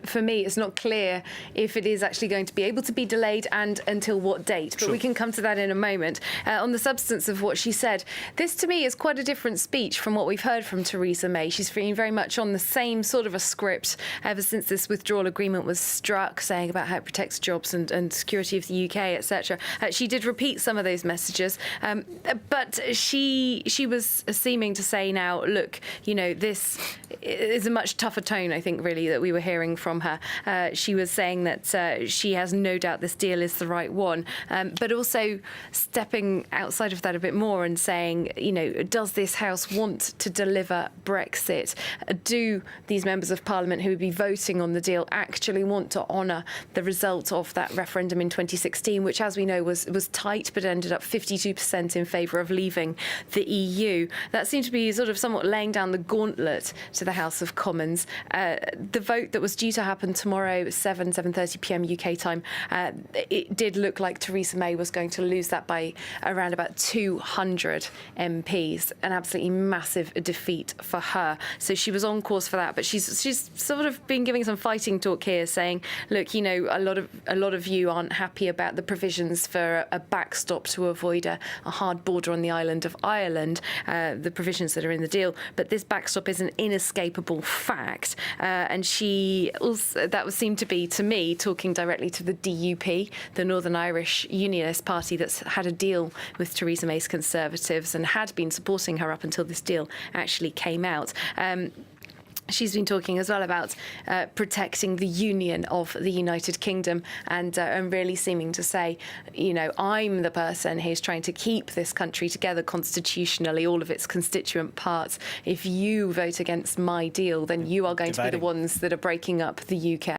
for me, it's not clear if it is actually going to be able to be delayed and until what date. But we can come to that in a moment. On the substance of what she said, this to me is quite a different speech from what we've heard from Theresa May. She's been very much on the same sort of a script ever since this withdrawal agreement was struck, saying about how it protects jobs and security of the UK, etc. She did repeat some of those messages, but she was seeming to say now, look, this is a much tougher tone, I think, really, that we were hearing from her. She was saying that she has no doubt this deal is the right one, but also stepping outside of that a bit more and saying, does this House want to deliver Brexit? Do these members of Parliament who would be voting on the deal actually want to honour the result of that referendum in 2016, which, as we know, was tight, but ended up 52% in favour of leaving the EU? That seemed to be sort of somewhat laying down the gauntlet to the House of Commons. The vote that was due to happen tomorrow, 7:30 p.m. UK time, it did look like Theresa May was going to lose that by around about 200 MPs, an absolutely massive defeat for her. So she was on course for that, but she's sort of been giving some fighting talk here, saying, look, a lot of you aren't happy about the provisions for a backstop to avoid a hard border on the island of Ireland, the provisions that are in the deal, but this backstop is an inescapable fact, and that seemed to be, to me, talking directly to the DUP, the Northern Irish Unionist Party that's had a deal with Theresa May's Conservatives and had been supporting her up until this deal actually came out. She's been talking as well about protecting the union of the United Kingdom and really seeming to say, I'm the person who's trying to keep this country together constitutionally, all of its constituent parts. If you vote against my deal, then you are going to be the ones that are breaking up the UK.